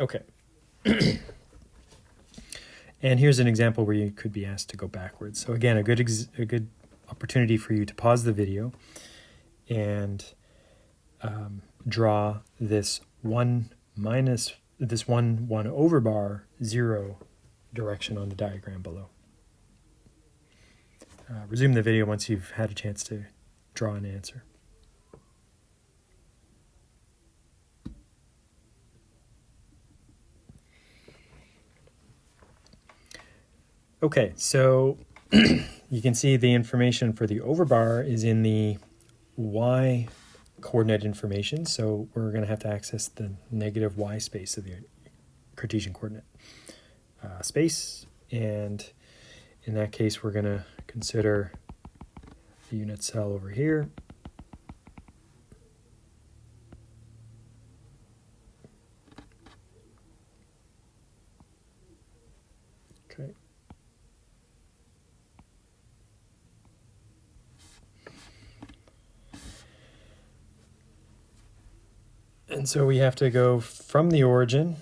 Okay. And here's an example where you could be asked to go backwards. So again, a good opportunity for you to pause the video and draw this 1 over bar 0 direction on the diagram below. Resume the video once you've had a chance to draw an answer. Okay, so you can see the information for the overbar is in the y coordinate information, so we're going to have to access the negative y space of the Cartesian coordinate space, and in that case we're going to consider the unit cell over here. Okay. And so we have to go from the origin,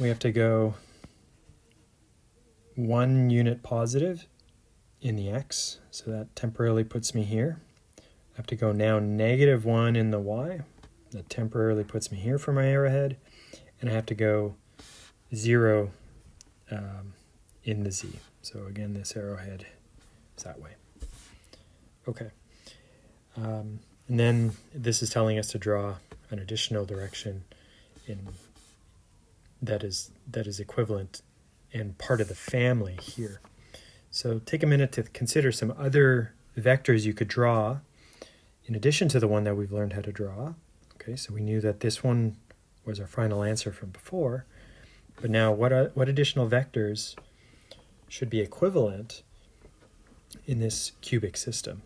we have to go 1 unit positive in the x, so that temporarily puts me here. I have to go now -1 in the y, that temporarily puts me here for my arrowhead, and I have to go 0 in the z. So again, this arrowhead is that way. Okay. And then this is telling us to draw an additional direction that is equivalent and part of the family here. So take a minute to consider some other vectors you could draw in addition to the one that we've learned how to draw. Okay, so we knew that this one was our final answer from before, but now what additional vectors should be equivalent in this cubic system?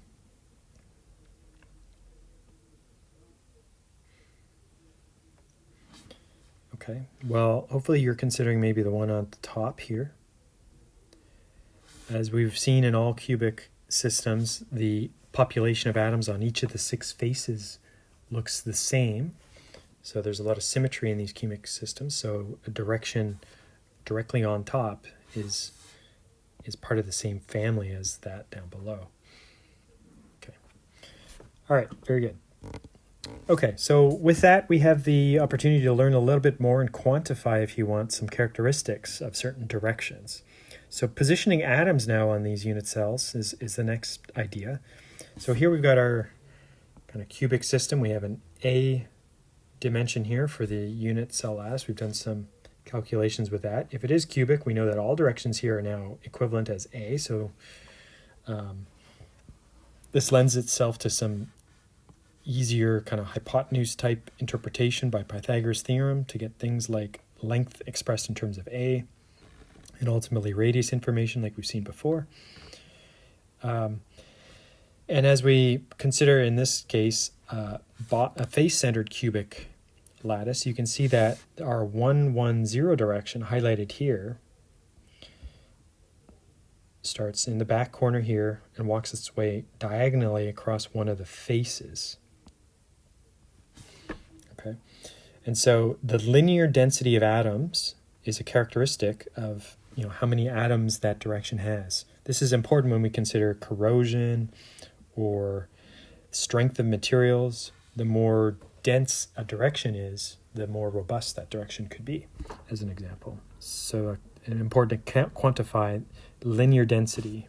Okay, well, hopefully you're considering maybe the one on the top here. As we've seen in all cubic systems, the population of atoms on each of the 6 faces looks the same. So there's a lot of symmetry in these cubic systems. So a direction directly on top is part of the same family as that down below. Okay. All right, very good. Okay, so with that, we have the opportunity to learn a little bit more and quantify, if you want, some characteristics of certain directions. So positioning atoms now on these unit cells is the next idea. So here we've got our kind of cubic system. We have an A dimension here for the unit cell lattice. We've done some calculations with that. If it is cubic, we know that all directions here are now equivalent as A. So this lends itself to some easier kind of hypotenuse type interpretation by Pythagoras' theorem to get things like length expressed in terms of A and ultimately radius information like we've seen before. And as we consider in this case a face-centered cubic lattice, you can see that our 1, 1, 0 direction highlighted here starts in the back corner here and walks its way diagonally across one of the faces. Okay, and so the linear density of atoms is a characteristic of how many atoms that direction has. This is important when we consider corrosion or strength of materials. The more dense a direction is, the more robust that direction could be, as an example. So it's important to quantify linear density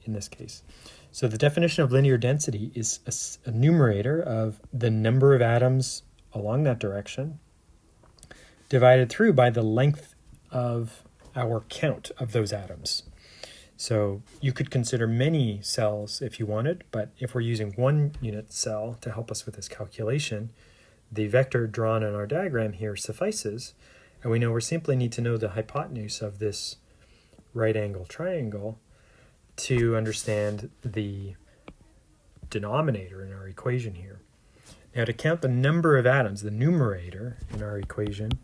in this case. So the definition of linear density is a numerator of the number of atoms along that direction divided through by the length of our count of those atoms. So you could consider many cells if you wanted, but if we're using 1 unit cell to help us with this calculation, the vector drawn on our diagram here suffices, and we know we simply need to know the hypotenuse of this right angle triangle to understand the denominator in our equation here. Now to count the number of atoms, the numerator in our equation,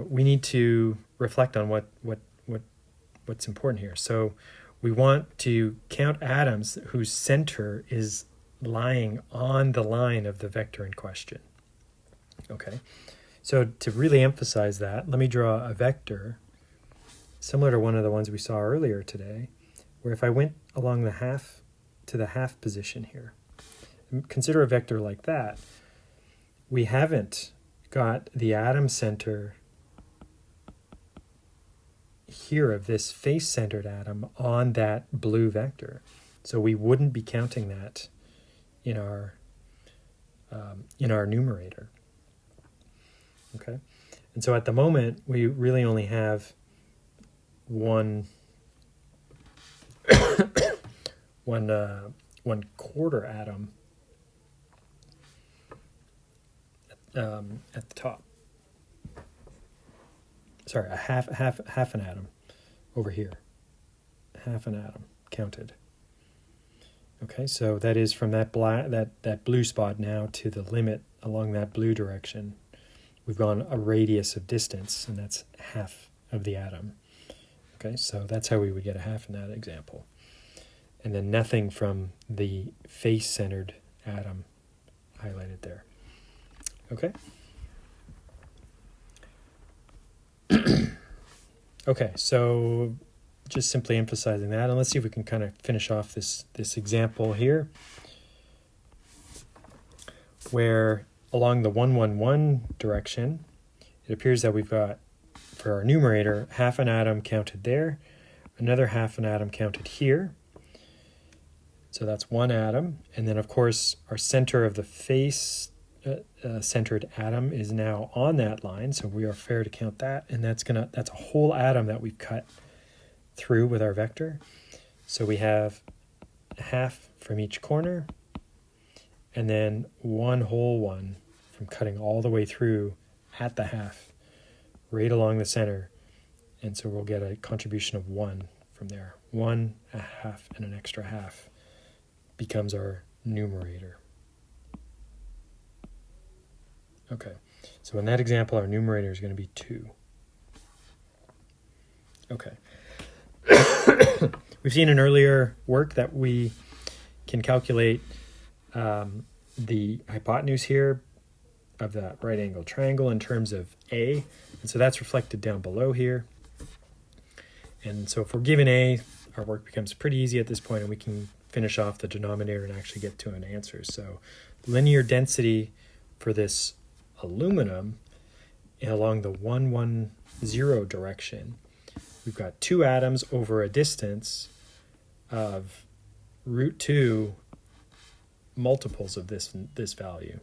we need to reflect on what's important here. So we want to count atoms whose center is lying on the line of the vector in question. Okay, So to really emphasize that, let me draw a vector similar to one of the ones we saw earlier today, where if I went along the half to the half position here, consider a vector like that, we haven't got the atom center here of this face-centered atom on that blue vector. So we wouldn't be counting that in our numerator. Okay, and so at the moment we really only have one quarter atom at the top. Sorry, a half an atom over here. Half an atom counted. Okay, so that is from that that blue spot now to the limit along that blue direction. We've gone a radius of distance, and that's half of the atom. Okay, so that's how we would get a half in that example. And then nothing from the face-centered atom highlighted there. Okay? Okay, so just simply emphasizing that, and let's see if we can kind of finish off this example here, where along the 111 direction, it appears that we've got, for our numerator, half an atom counted there, another half an atom counted here. So that's one atom, and then of course our center of the face centered atom is now on that line, so we are fair to count that, and that's a whole atom that we've cut through with our vector. So we have half from each corner, and then one whole one from cutting all the way through at the half, right along the center, and so we'll get a contribution of 1 from there. 1, a half, and an extra half becomes our numerator. Okay, so in that example, our numerator is going to be 2. Okay. We've seen in earlier work that we can calculate the hypotenuse here of that right angle triangle in terms of A, and so that's reflected down below here. And so if we're given A, our work becomes pretty easy at this point, and we can finish off the denominator and actually get to an answer. So linear density for this aluminum along the 110 direction, we've got 2 atoms over a distance of √2 multiples of this value.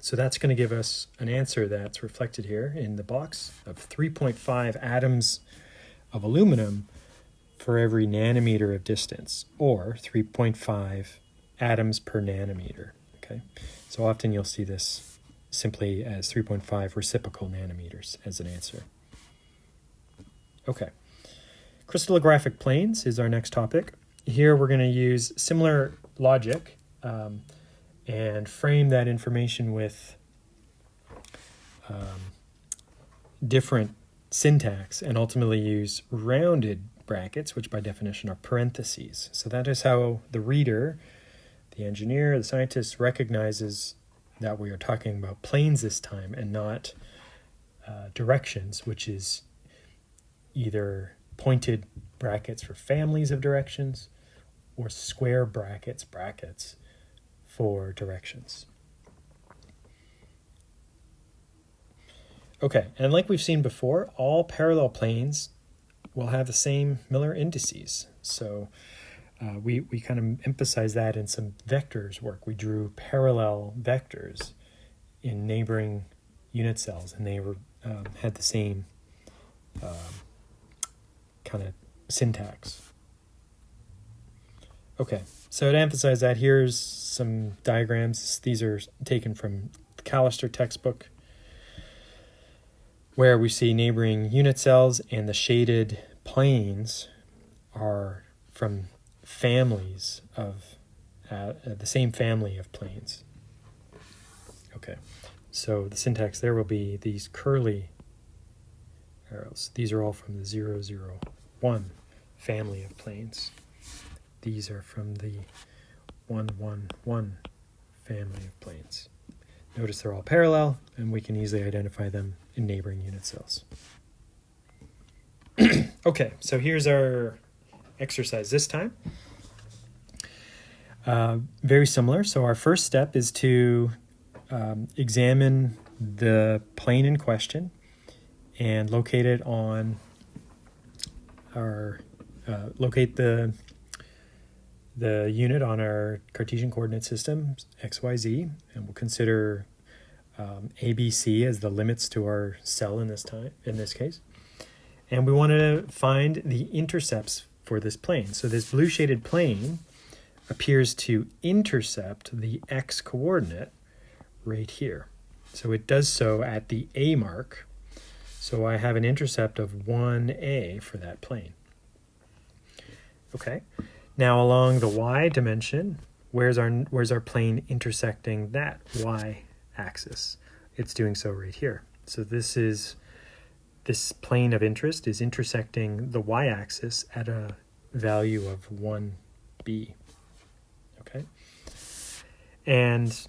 So that's going to give us an answer that's reflected here in the box of 3.5 atoms of aluminum for every nanometer of distance, or 3.5 atoms per nanometer. Okay, so often you'll see this simply as 3.5 reciprocal nanometers as an answer. Okay, crystallographic planes is our next topic. Here we're going to use similar logic and frame that information with different syntax, and ultimately use rounded brackets, which by definition are parentheses. So that is how the reader, the engineer, the scientist recognizes that we are talking about planes this time and not directions, which is either pointed brackets for families of directions or square brackets for directions. Okay, and like we've seen before, all parallel planes will have the same Miller indices. So we kind of emphasize that in some vectors work. We drew parallel vectors in neighboring unit cells, and they were had the same kind of syntax. Okay, so to emphasize that, here's some diagrams. These are taken from the Callister textbook, where we see neighboring unit cells, and the shaded planes are from families of the same family of planes. Okay, so the syntax there will be these curly arrows. These are all from the 001 family of planes. These are from the 111 family of planes. Notice they're all parallel, and we can easily identify them in neighboring unit cells. Okay, so here's our exercise this time. Very similar. So our first step is to examine the plane in question and locate it on our locate the unit on our Cartesian coordinate system XYZ, and we'll consider ABC as the limits to our cell in this case. And we want to find the intercepts for this plane. So this blue shaded plane appears to intercept the x coordinate right here. So it does so at the A mark. So I have an intercept of 1A for that plane. Okay. Now along the y dimension, where's our plane intersecting that y axis? It's doing so right here. So this plane of interest is intersecting the y-axis at a value of 1b. Okay? And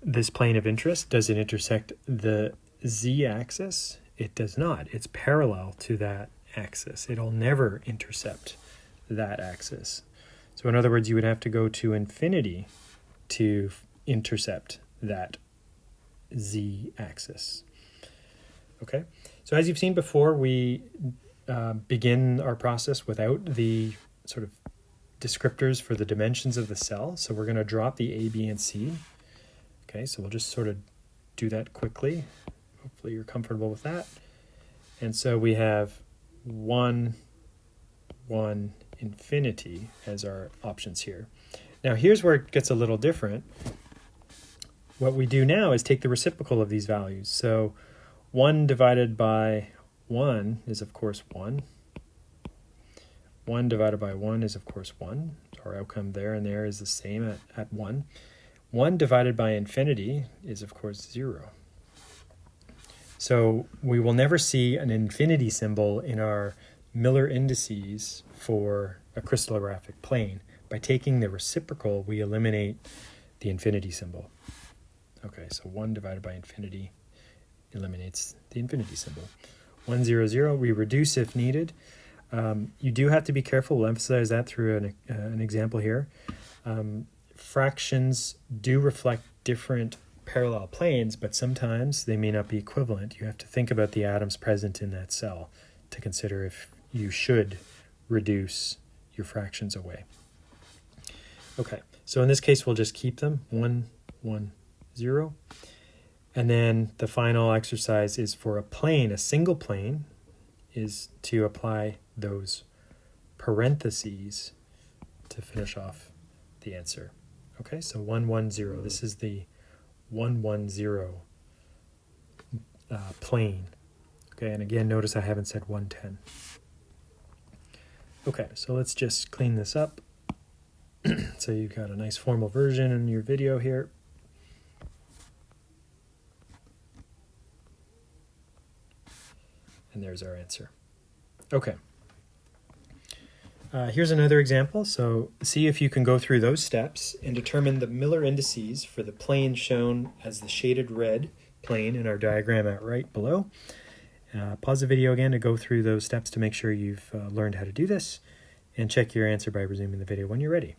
this plane of interest, does it intersect the z-axis? It does not. It's parallel to that axis. It'll never intercept that axis. So in other words, you would have to go to infinity to intercept that z-axis. Okay, so as you've seen before, we begin our process without the sort of descriptors for the dimensions of the cell. So we're going to drop the A, B, and C. Okay, so we'll just sort of do that quickly. Hopefully you're comfortable with that. And so we have 1, 1, infinity as our options here. Now here's where it gets a little different. What we do now is take the reciprocal of these values. So 1 divided by 1 is, of course, 1. 1 divided by 1 is, of course, 1. So our outcome there and there is the same at 1. 1 divided by infinity is, of course, 0. So we will never see an infinity symbol in our Miller indices for a crystallographic plane. By taking the reciprocal, we eliminate the infinity symbol. Okay, so 1 divided by infinity eliminates the infinity symbol. 1, 0, 0, we reduce if needed. You do have to be careful. We'll emphasize that through an example here. Fractions do reflect different parallel planes, but sometimes they may not be equivalent. You have to think about the atoms present in that cell to consider if you should reduce your fractions away. Okay, so in this case, we'll just keep them 1, 1, 0. And then the final exercise is for a plane, a single plane, is to apply those parentheses to finish off the answer. Okay, so 1, 1, 0. This is the 1, 1, 0 plane. Okay, and again, notice I haven't said 1, 10. Okay, so let's just clean this up. So you've got a nice formal version in your video here. And there's our answer. Okay. Here's another example. So see if you can go through those steps and determine the Miller indices for the plane shown as the shaded red plane in our diagram right below. Pause the video again to go through those steps to make sure you've learned how to do this, and check your answer by resuming the video when you're ready.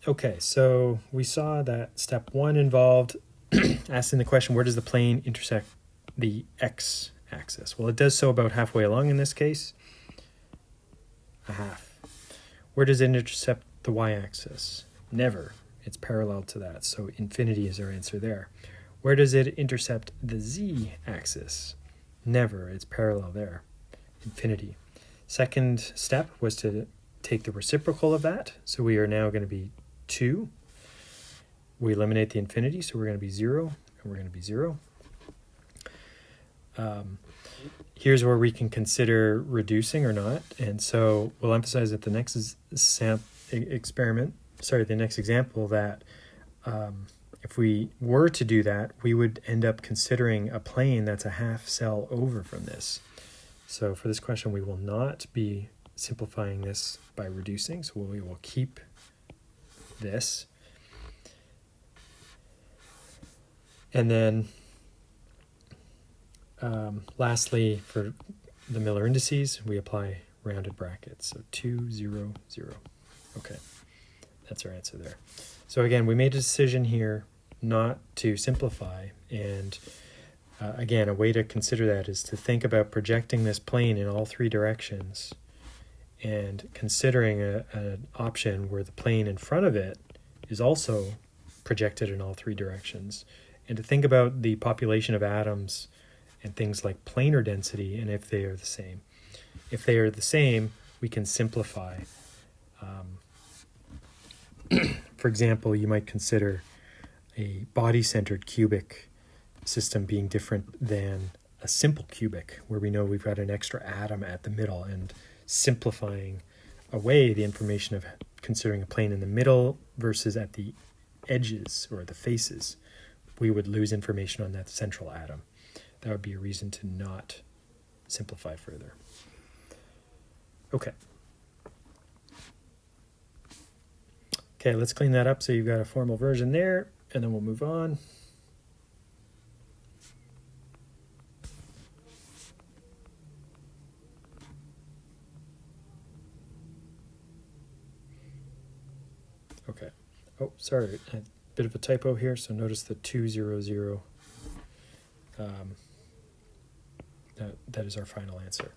Okay, so we saw that step 1 involved asking the question, where does the plane intersect the x-axis? Well, it does so about halfway along in this case, a half. Where does it intercept the y-axis? Never. It's parallel to that, so infinity is our answer there. Where does it intercept the z-axis? Never. It's parallel there, infinity. Second step was to take the reciprocal of that, so we are now going to be 2. We eliminate the infinity, so we're going to be 0, and we're going to be 0. Here's where we can consider reducing or not, and so we'll emphasize that the next example that if we were to do that, we would end up considering a plane that's a half cell over from this. So for this question, we will not be simplifying this by reducing, so we will keep this. And then lastly, for the Miller indices, we apply rounded brackets. So 2, 0, 0. Okay, that's our answer there. So again, we made a decision here not to simplify. And again, a way to consider that is to think about projecting this plane in all three directions and considering an option where the plane in front of it is also projected in all three directions. And to think about the population of atoms and things like planar density and if they are the same. If they are the same, we can simplify. For example, you might consider a body-centered cubic system being different than a simple cubic, where we know we've got an extra atom at the middle, and simplifying away the information of considering a plane in the middle versus at the edges or the faces, we would lose information on that central atom. That would be a reason to not simplify further. Okay. Okay, let's clean that up so you've got a formal version there, and then we'll move on. Okay. Oh, sorry, a bit of a typo here, so notice the 200. That is our final answer.